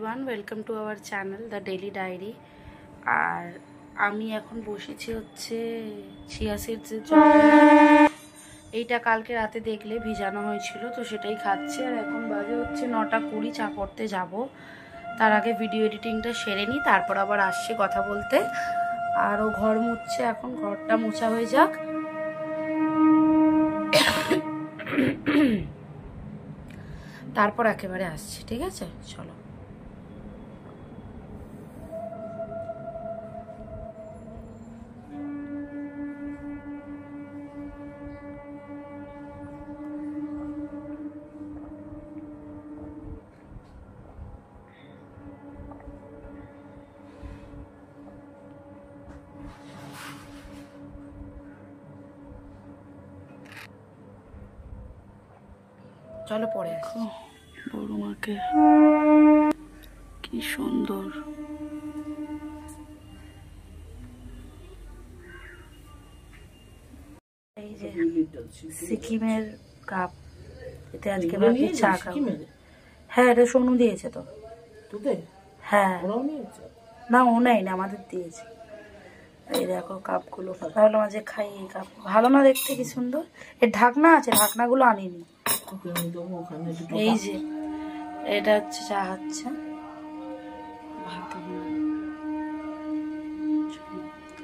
Everyone, welcome to our channel the daily diary. আর আমি এখন বসেছি হচ্ছে চিয়া সিডসের জল। এইটা কালকে রাতে দেখলে ভিজানো হয়েছিল, তো সেটাই খাচ্ছে। আর এখন বাজে হচ্ছে 9:20, চা করতে যাব। তার আগে ভিডিও এডিটিংটা সেরে নিই, তারপর আবার আসছে কথা বলতে। আর ও ঘর মুছছে, এখন ঘরটা মোছা হয়ে যাক, তারপর একেবারে আসছি। ঠিক আছে, চলো। চলো পরে আসো। বড়মাকে কি সুন্দর এই যে সিকিমের কাপ, এতে আজকে ভাবছি চা খাবো। হ্যাঁ, এটা সোনু দিয়েছে তো। হ্যাঁ না, ও নেই না, আমাদের দিয়েছে। এই দেখো কাপগুলো, তাহলে মাঝে খাই। এই কাপ ভালো না দেখতে, কি সুন্দর। এর ঢাকনা আছে, ঢাকনাগুলো আনিনি। এই যে এটা হচ্ছে চা হচ্ছে,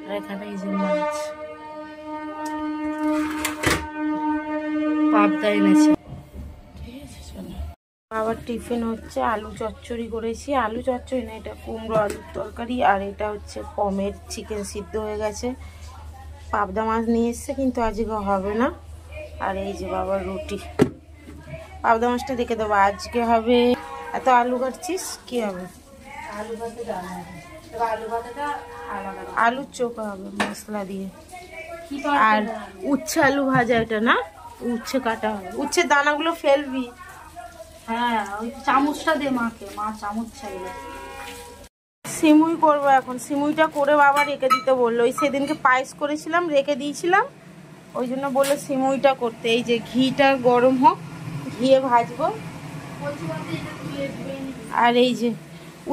আর এখানে এই যে মাছ পাবদা এনেছে। ঠিক আছে, চলো। আবার টিফিন হচ্ছে আলু চচ্চড়ি করেছি। আলু চচ্চড়ি না, এটা কুমড়ো আলুর তরকারি। আর এটা হচ্ছে পমের চিকেন সিদ্ধ হয়ে গেছে। পাবদা মাছ নিয়ে এসছে, কিন্তু আজকে হবে না। আর এই যে বাবার রুটি। পাবদা মাছটা রেখে দেবো, আজকে হবে। এত আলু কাটছিস, কি হবে? আলুর চোখা হবে মশলা দিয়ে। আর উচ্ছে আলু ভাজা, এটা না উচ্ছে কাটা হবে। উচ্ছের দানাগুলো ফেলবি। হ্যাঁ, ওই চামচটা দে মাকে, মা চামচ চাইবে। সিমুই করবো এখন। সিমুইটা করে বাবা রেখে দিতে বললো। ওই সেদিনকে পায়েস করেছিলাম, রেখে দিয়েছিলাম, ওই জন্য বললো সিমুইটা করতে। এই যে ঘিটা গরম হোক, ঘিয়ে ভাজবো। আর এই যে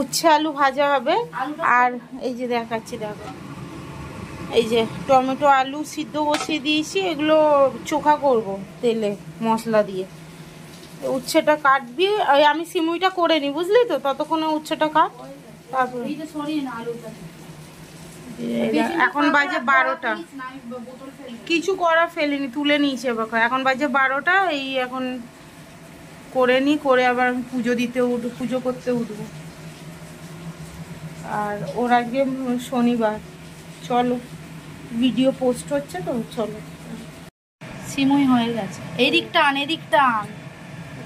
উচ্ছে আলু ভাজা হবে। আর এই যে দেখাচ্ছি, দেখো এই যে টমেটো আলু সিদ্ধ বসিয়ে দিয়েছি। এগুলো চোখা করব তেলে মশলা দিয়ে। উচ্ছেটা কাটবি, ওই আমি সিমুইটা করে নি, বুঝলি তো। ততক্ষণে উচ্ছেটা কাট, তারপরে এখন বাজে 12টা। কিছু করা ফেলিনি, তুলে নিয়েছি এবার। এখন বাজে 12টা। এই এখন করে নি, করে আবার পুজো দিতে উঠবো, পুজো করতে উঠবো। আর ওর আজকে শনিবার। চলো, ভিডিও পোস্ট হচ্ছে তো, চলো। সিমুই হয়ে গেছে। এই দিকটা আন, এদিকটা আন।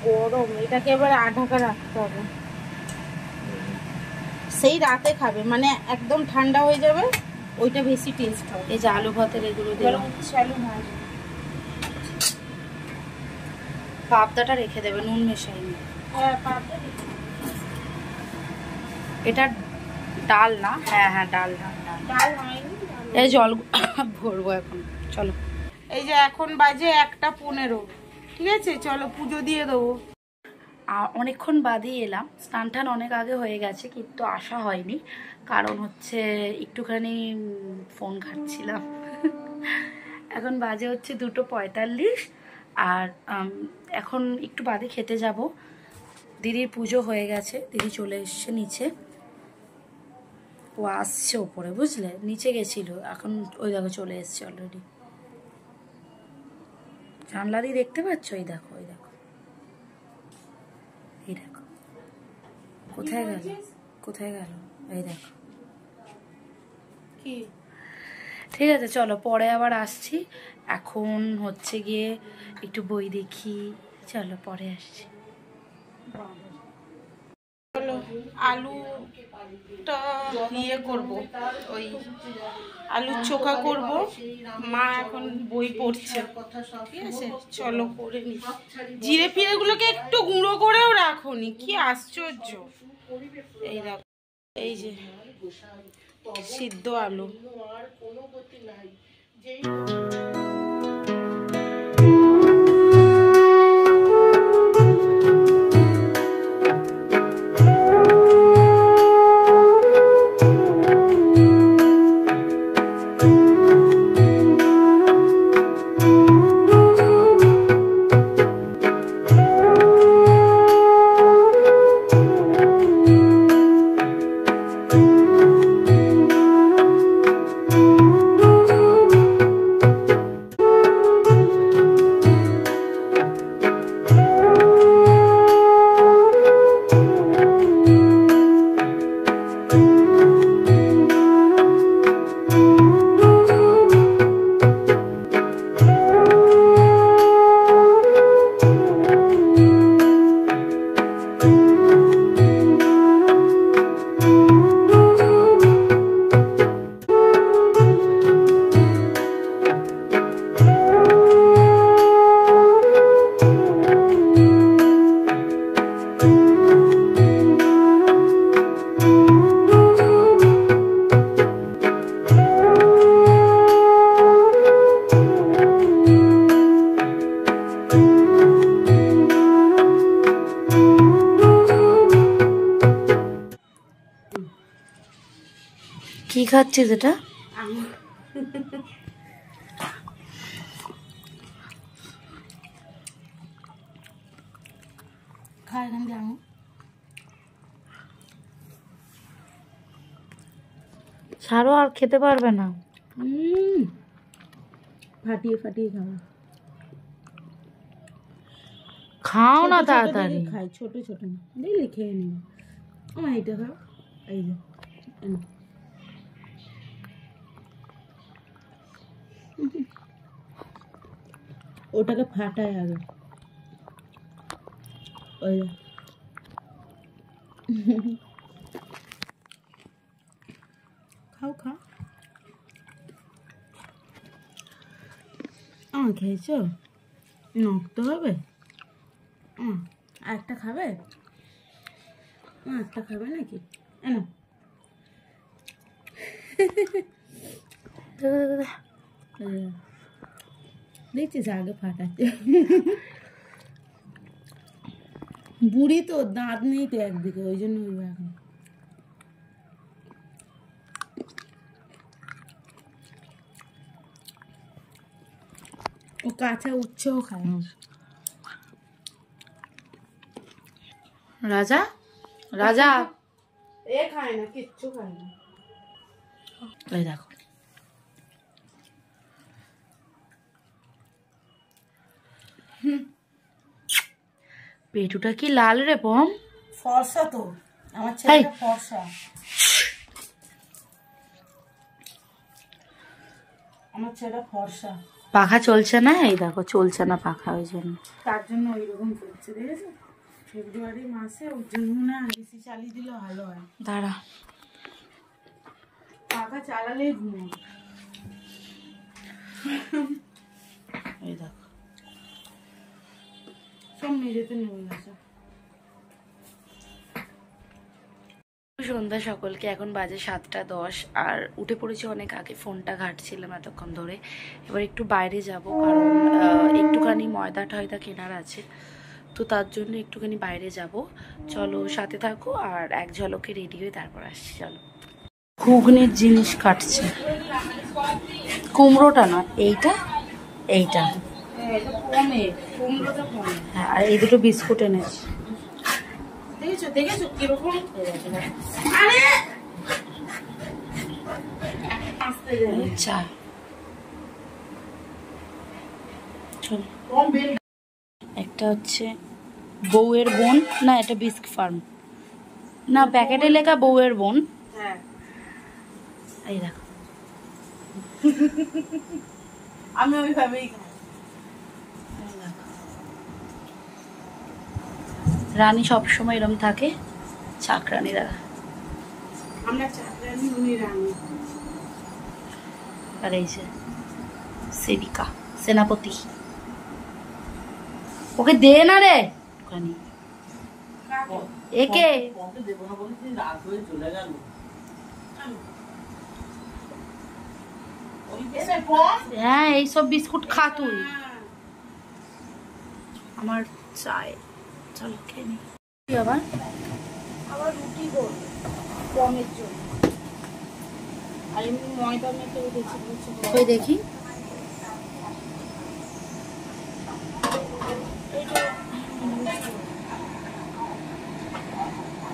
গরম, এটাকে এবার ঢাকা রাখতে হবে। সেই রাতে খাবে, মানে একদম ঠান্ডা হয়ে যাবে, ওইটা বেশি টেস্ট হবে। এই যে আলু ভাতের এগুলো দিলাম। পাবদাটা রেখে দেবে, নুন মেশাইনি। এটা ডাল না? হ্যাঁ হ্যাঁ, ডাল ডাল হয়নি। এই জল ভরবো এখন, চলো। এই যে এখন বাজে 1:15। ঠিক আছে, চলো পুজো দিয়ে দেবো। অনেকক্ষণ বাদেই এলাম। স্নান টান অনেক আগে হয়ে গেছে, কিন্তু আসা হয়নি, কারণ হচ্ছে একটুখানি ফোন ঘাঁটছিলাম। এখন বাজে হচ্ছে 2:45। আর এখন একটু বাদে খেতে যাব। দিদির পুজো হয়ে গেছে, দিদি চলে এসছে নিচে। ও আসছে ওপরে, বুঝলে, নিচে গেছিল, এখন ওই দেখো চলে এসছে অলরেডি। জানলা দিয়ে দেখতে পাচ্ছ? এই দেখো, ওই দেখো, এই দেখো। কোথায় গেল, কোথায় গেল? এই দেখো কি। ঠিক আছে, চলো পরে আবার আসছি। এখন হচ্ছে গিয়ে একটু বই দেখি। চলো পরে আসছি। চলো, আলুটা ইয়ে করবো, ওই আলুর চোখা করব। মা এখন বই পড়ছে। ঠিক আছে, চলো করে নি। জিরে ফিরে গুলোকে একটু গুঁড়ো করেও রাখোনি, কি আশ্চর্য। এই দেখো, এই যে সিদ্ধ আলু। খাচ্ছিস এটা? ছাড়ো, আর খেতে পারবে না। ফাটিয়ে ফাটিয়ে খাওয়া। খাও না তাড়াতাড়ি। খাই ছোট ছোট দেখলে খেয়ে নিও। আমার এটা খাও, এই যে ওটাকে ফাটায় আগে। ওই খাও খাও। খেয়েছো? নখতে হবে। আরেকটা খাবে? একটা খাবে নাকি? দেখছিস আগে ফাটাচ্ছে। বুড়ি তো দাঁত নেই তো একদিকে, ওই জন্য এখন ও কাঁচা উচ্ছেও খায়। রাজা রাজা এ খায় না, কিচ্ছু খায় না। এই দেখো, পেটুটা কি লাল রে পম? ফর্সা তো আমার ছেলেটা, ফর্সা। আমার ছেলেটা ফর্সা। পাখা চলছে না, এই দেখো চলছে না পাখা, ওই জন্য, তার জন্য ওইরকম করছে, দেখেছো? ফেব্রুয়ারি মাসে ওর জন্য না এসি চালিয়ে দিলে ভালো হয়। দাঁড়া, পাখা চালালেই ঘুমায়। এই দেখো সব মেঝেতে নেমে গেছে। সন্ধ্যা সকলকে। এখন বাজে 7:10 আর উঠে পড়েছি অনেক আগে, ফোনটা ঘাঁটছিলাম এতক্ষণ ধরে। এবার একটু বাইরে যাব, কারণ একটুখানি ময়দা টয়দা কেনার আছে, তো তার জন্য একটুখানি বাইরে যাব। চলো সাথে থাকো, আর এক ঝলকে রেডি হয়ে তারপর আসছি। চলো, ঘুগনির জিনিস কাটছে, কুমড়োটা না, এইটা এইটা, হ্যাঁ, আর এই দুটো বিস্কুট এনেছি। দেখেছো দেখেছো কিরকম? চা, একটা হচ্ছে বউয়ের বোন, না এটা বিস্ক ফার্ম, না প্যাকেটে লেখা বউয়ের বোন। হ্যাঁ, এই দেখো, আমি ওইভাবেই খাই। রানী সবসময় এরম থাকে, চাকরানিরা। আমরা চাকরানি, উনি রানী। আর এই যে সেবিকা, সেনাপতি, ওকে দে না রে ওখানে, একে হ্যাঁ এইসব বিস্কুট খা তুই, আমার চাই। চলো খেয়ে নি। আবার আবার রুটি করব কমের জন্য, আর এমনি ময়দা মেখে রেখেছি। ওই দেখি,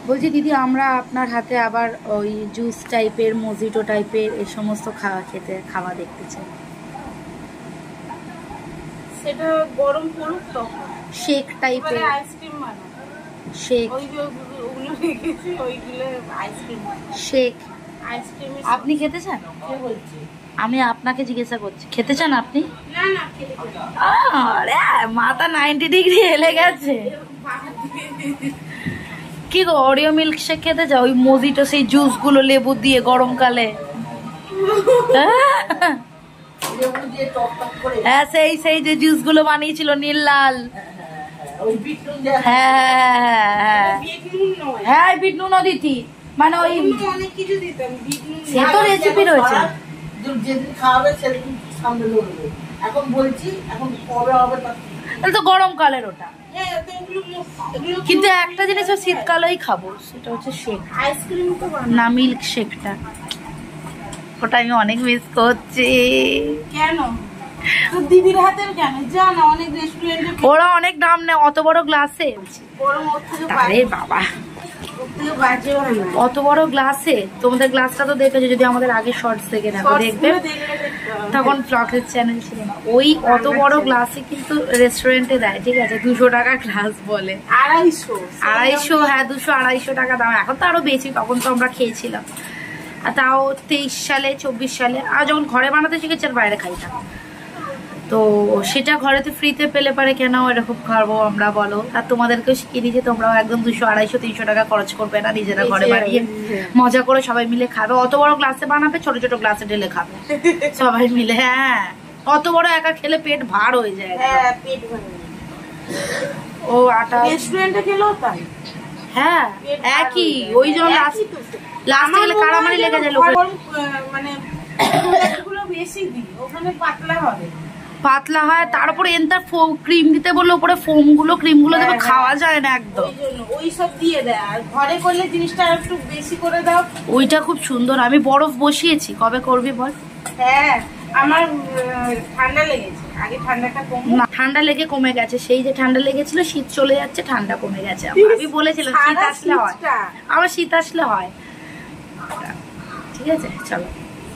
বলছি দিদি, আমরা আপনার হাতে আবার ওই জুস টাইপের, মজিটো টাইপের এই সমস্ত খাওয়া দেখতে চাই। সেটা গরম পড়ুক তখন। শেক টাইপের, আইসক্রিম বানাবো। শেক, ওগুলো রেখেছি, ওইগুলো আইসক্রিম। শেক আইসক্রিম আপনি খেতে চান? কে বলছে? আমি আপনাকে জিজ্ঞাসা করছি, খেতে চান আপনি? না না, খেতে আরে মাথা 90 ডিগ্রি হেলে গেছে। কি গো, অরিও মিল্ক শেক খেতে চাও? ওই মজিটো, সেই জুস গুলো লেবু দিয়ে গরমকালে, হ্যাঁ সেই যে জুস গুলো বানিয়েছিল নীল লাল, হ্যাঁ হ্যাঁ বিট নুনও দিতি, মানে ওই অনেক কিছু দিতাম। সে তো রেসিপি রয়েছে। যেদিন খাওয়াবে সেদিন সামনে ধরবে। এখন বলছি, এখন কবে হবে তো গরমকালের ওটা, কিন্তু একটা জিনিস শীতকালেই খাবো, সেটা হচ্ছে শেক, আইসক্রিম তো না মিল্ক শেকটা। ওটা আমি অনেক মিস করছি। কেন তোর দিদির হাতের কেন জানা অনেক রেস্টুরেন্টে ওরা অনেক দাম নেয় অত বড় গ্লাসে। গরম হচ্ছে আরে বাবা অত বড় গ্লাসে, তোমাদের গ্লাসটা তো দেখেছো, যদি আমাদের আগে শর্টস দেখে দেখো দেখবে, তখন ফ্লকের চ্যানেল ছিল না, ওই অত বড় গ্লাসে কিন্তু রেস্টুরেন্টে দেয়, ঠিক আছে, 200 টাকা গ্লাস বলে, 250, হ্যাঁ 200-250 টাকা দাম, এখন তো আরো বেশি, তখন তো আমরা খেয়েছিলাম, আর তাও 23 সালে 24 সালে, আর যখন ঘরে বানাতে শিখেছি আর বাইরে খাই না, তো সেটা ঘরেতে ফ্রিতে পেলে পারে কেন এরকম খাবো আমরা বলো। আর তোমাদেরকেও শিখিয়ে দিয়েছে, তোমরাও একদম 200-250-300 টাকা খরচ করবে না, নিজেরা ঘরে বানিয়ে মজা করে সবাই মিলে খাবে, অত বড় গ্লাসে বানাবে, ছোট ছোট গ্লাসে ঢেলে খাবে সবাই মিলে। হ্যাঁ অত বড় একা খেলে পেট ভার হয়ে যায়। ও আটা রেস্টুরেন্টে খেলেও তাই, হ্যাঁ একই, ওই জন্য লাস্টে গেলে কারামারি লেগে যায় লোকের, মানে বেশি দিই ওখানে পাতলা হবে, পাতলা হয়, তারপরে এন্টার ক্রিম দিতে বললো, উপরে ফোম গুলো ক্রিম গুলো দেবে, খাওয়া যায় না একদম, ওই সব দিয়ে দেয়, আর ঘরে করলে জিনিসটা একটু বেশি করে দাও। ওইটা খুব সুন্দর, আমি বরফ বসিয়েছি, কবে করবি বল? হ্যাঁ আমার ঠান্ডা লেগেছে, আগে ঠান্ডাটা কম, না ঠান্ডা লেগে কমে গেছে, সেই যে ঠান্ডা লেগেছিল শীত চলে যাচ্ছে, ঠান্ডা কমে গেছে, আমি বলেছিলাম শীত আসলে হয়, আবার শীত আসলে হয়, ঠিক আছে চলো।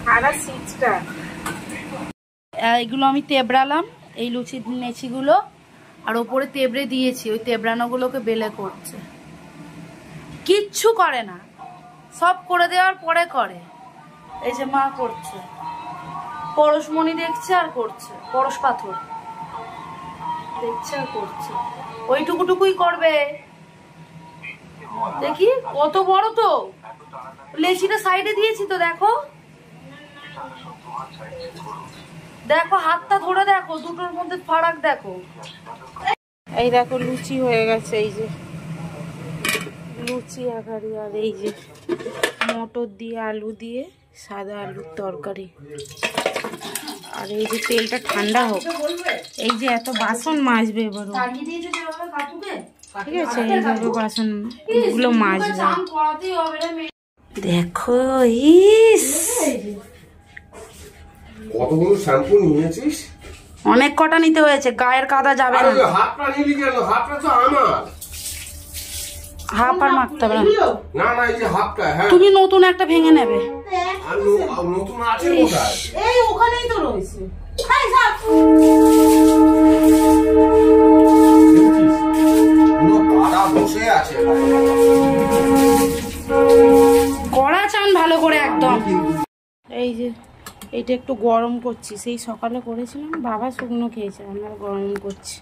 সারা শীতটা এইগুলো আমি তেবড়ালাম, এই লুচি নেচিগুলো, আর ওপরে তেবড়ে দিয়েছি, ওই তেবড়ানো গুলোকে বেলে করছে, কিচ্ছু করে না, সব করে দেওয়ার পরে করে, এই যে মা করছে, পরশমণি দেখছে আর করছে, পরশ পাথর দেখছে আর করছে, ওইটুকুটুকুই করবে, দেখি কত বড় তো লেচিটা সাইডে দিয়েছি তো, দেখো দেখো হাতটা ধরে দেখো, দুটোর মধ্যে ফারাক দেখো, এই দেখো লুচি হয়ে গেছে, এই যে লুচি আকারি, আর এই যে মটর দিয়ে আলু দিয়ে সাদা আলুর তরকারি, আর এই যে তেলটা ঠান্ডা হোক, এই যে এত বাসন মাজবে এবারও, ঠিক আছে এইভাবে বাসন গুলো মাজবে, দেখো ইস কতগুলো শ্যাম্পু নিয়েছিস? অনেক কটা নিতে হয়েছে, গায়ের কাদা যাবে না, হাতটা নিলি কেন? হাতটা তো আমার, হাফ আর মারতে হবে না না, এই যে হাতটা, হ্যাঁ তুমি নতুন একটা ভেঙে নেবে, আর নতুন আছে কোথায়? এই ওখানেই তো রয়েছে, বসে আছে কড়া চান ভালো করে একদম, এই যে এইটা একটু গরম করছি, সেই সকালে করেছিলাম, বাবা শুকনো খেয়েছে, আমরা গরম করছি,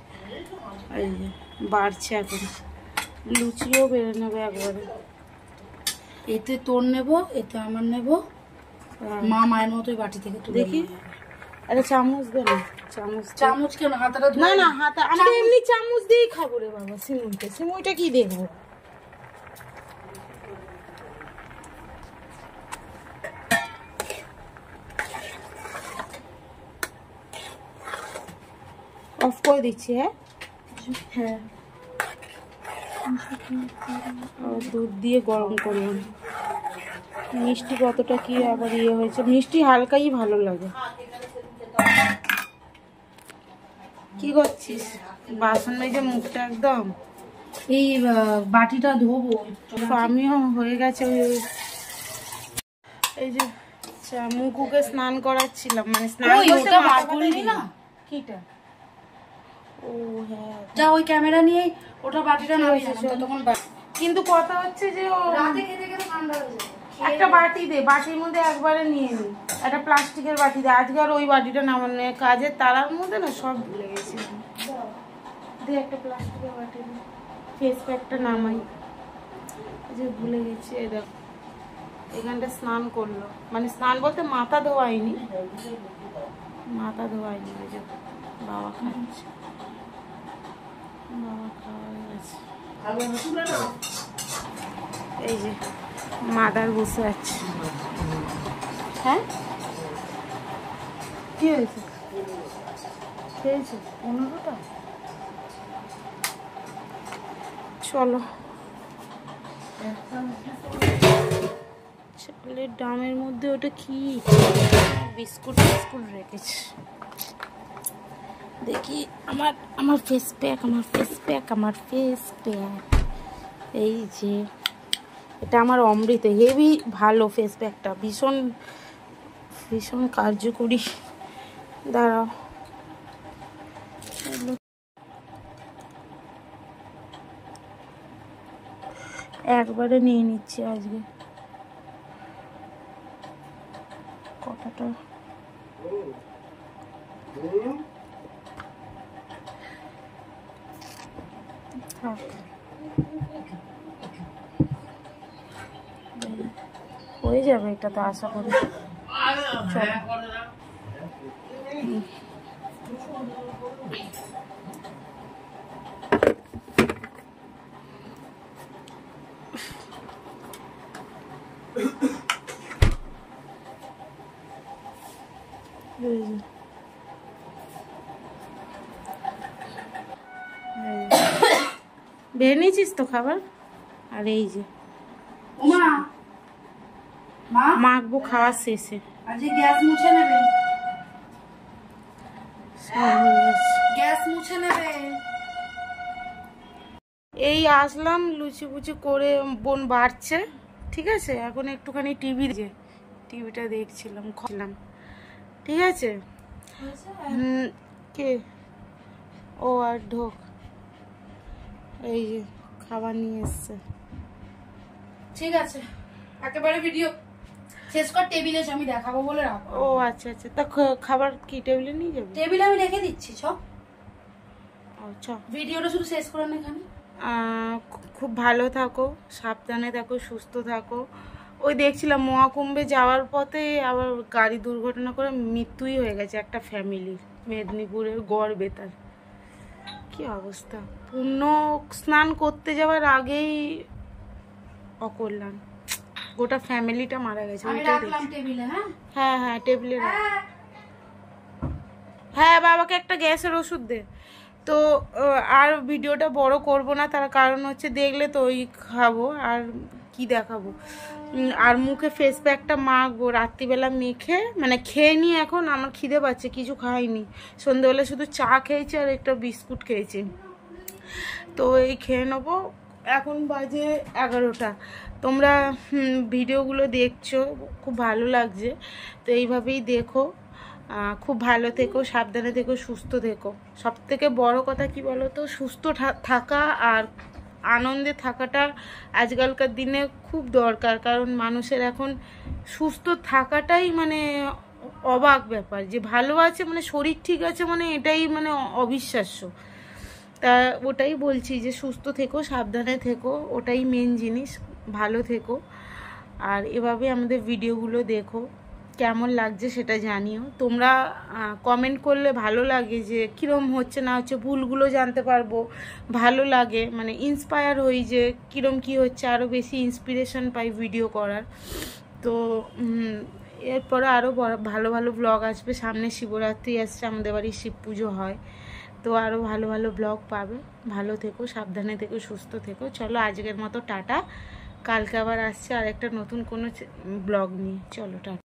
এই যে বাড়ছে এখন, লুচিও বেড়ে নেবে একবারে, এতে তোর নেবো, এতে আমার নেবো, মা মায়ের মতোই বাটি থেকে তুলে দেখি, আরে চামচ দে না, চামচ চামচ কেন হাতটা না না হাতে, আমরা এমনি চামচ দিয়েই খাবো রে বাবা, সিমুইটা কি দেখবো, অফ করে দিচ্ছি, হ্যাঁ দুধ দিয়ে গরম করলাম, মিষ্টি কতটা কি আবার ইয়ে হয়েছে, মিষ্টি হালকাই ভালো লাগে। কি করছিস? বাসন মেজে মুখটা একদম, এই বাটিটা ধোবো, আমিও হয়ে গেছে, এই যে মুকুকে স্নান করাচ্ছিলাম, মানে স্নান করতে বার করিনি না, কিটা ও হ্যাঁ যা ওই ক্যামেরা নিয়ে ওটা বাটিটা নামিয়ে তখন, কিন্তু কথা হচ্ছে যে ও রাতে খেতে খেতে ঠান্ডা হয়ে যায়, একটা বাটি দে, বাটির মধ্যে একবারে নিয়ে নি, একটা প্লাস্টিকের বাটি দে, আজকে আর ওই বাটিটা নামানো, কাজের তারার মধ্যে না সব ভুলে গেছি, দে একটা প্লাস্টিকের বাটি দে, ফেস প্যাকটা নামাই, যে ভুলে গেছি, এই দেখ এখানটা স্নান করলো, মানে স্নান বলতে মাথা ধোয়াইনি, ওই যে বাবা খাচ্ছে, বাবা খাওয়া গেছে, এই যে মাদার বসে আছে, হ্যাঁ কি হয়েছে, খেয়েছে 15টা, চলো চালের ডামের মধ্যে ওটা কি বিস্কুট রেখেছে। দেখি আমার ফেস প্যাক এই যে এটা আমার অমৃত, হেভি ভালো ফেস প্যাকটা, ভীষণ ভীষণ কার্যকরী। দাঁড়াও একবারে নিয়ে নিচ্ছি আজকে কতটা। হয়ে যাবে এটা তো আশা করি। বের নিয়েছিস তো খাবার। আর এই যে মাখবো খাওয়া শেষে। গ্যাস মুছে নেবে, গ্যাস মুছে নেবে। এই আসলাম লুচি ফুচি করে, বোন বাড়ছে ঠিক আছে। এখন একটুখানি টিভিটা দেখছিলাম খলাম ঠিক আছে। কে ও আর ঢোক এই যে খাবার নিয়ে এসছে। ঠিক আছে একেবারে ভিডিও শেষ কর, টেবিলে আমি দেখাবো বলে রাখো। ও আচ্ছা আচ্ছা, তা খাবার কি টেবিলে নিয়ে যাবে? টেবিলে আমি রেখে দিচ্ছি। আচ্ছা ভিডিওটা শুধু শেষ করে না এখানে। খুব ভালো থাকো, সাবধানে থাকো, সুস্থ থাকো। ওই দেখছিলাম মহাকুম্ভে যাওয়ার পথে আবার গাড়ি দুর্ঘটনা করে মৃত্যুই হয়ে গেছে একটা ফ্যামিলির, মেদিনীপুরের গড়বেতার। কি অবস্থা, পুণ্য স্নান করতে যাওয়ার আগেই অকল্যাণ, গোটা ফ্যামিলিটা মারা গেছে। হ্যাঁ হ্যাঁ টেবিলে হ্যাঁ, বাবাকে একটা গ্যাসের ওষুধ দে। তো আর ভিডিওটা বড় করব না, তার কারণ হচ্ছে দেখলে তো ওই খাবো আর কি দেখাবো। আর মুখে ফেস প্যাকটা মাখবো রাত্রিবেলা মেখে, মানে খেয়ে নি। এখন আমার খিদে পাচ্ছে, কিছু খাইনি, সন্ধ্যেবেলা শুধু চা খেয়েছি আর একটা বিস্কুট খেয়েছি। তো এই খেয়ে নেবো। এখন বাজে 11টা। তোমরা ভিডিওগুলো দেখছো, খুব ভালো লাগছে। তো এইভাবেই দেখো, খুব ভালো থেকো, সাবধানে থেকো, সুস্থ থেকো। সব থেকে বড় কথা কি বলো তো, সুস্থ থাকা আর আনন্দে থাকাটা আজকালকার দিনে খুব দরকার। কারণ মানুষের এখন সুস্থ থাকাটাই মানে অবাক ব্যাপার, যে ভালো আছে মানে শরীর ঠিক আছে মানে এটাই মানে অবিশ্বাস্য। তা ওটাই বলছি যে সুস্থ থেকো, সাবধানে থেকো, ওটাই মেন জিনিস। ভালো থেকো আর এভাবে আমাদের ভিডিওগুলো দেখো। কেমন লাগছে সেটা জানিও। তোমরা কমেন্ট করলে ভালো লাগে যে কীরকম হচ্ছে না হচ্ছে, ভুলগুলো জানতে পারবো, ভালো লাগে, মানে ইন্সপায়ার হই যে কীরকম কী হচ্ছে, আরও বেশি ইন্সপিরেশন পাই ভিডিও করার। তো এরপরে আরও ভালো ভালো ব্লগ আসবে। সামনে শিবরাত্রি আসছে, আমাদের বাড়ি শিব পুজো হয়, তো আরও ভালো ভালো ব্লগ পাবে। ভালো থেকো, সাবধানে থেকো, সুস্থ থেকো। চলো আজকের মতো টাটা, কালকে আবার আসছে আর একটা নতুন কোনো ব্লগ নিয়ে। চলো টাটা।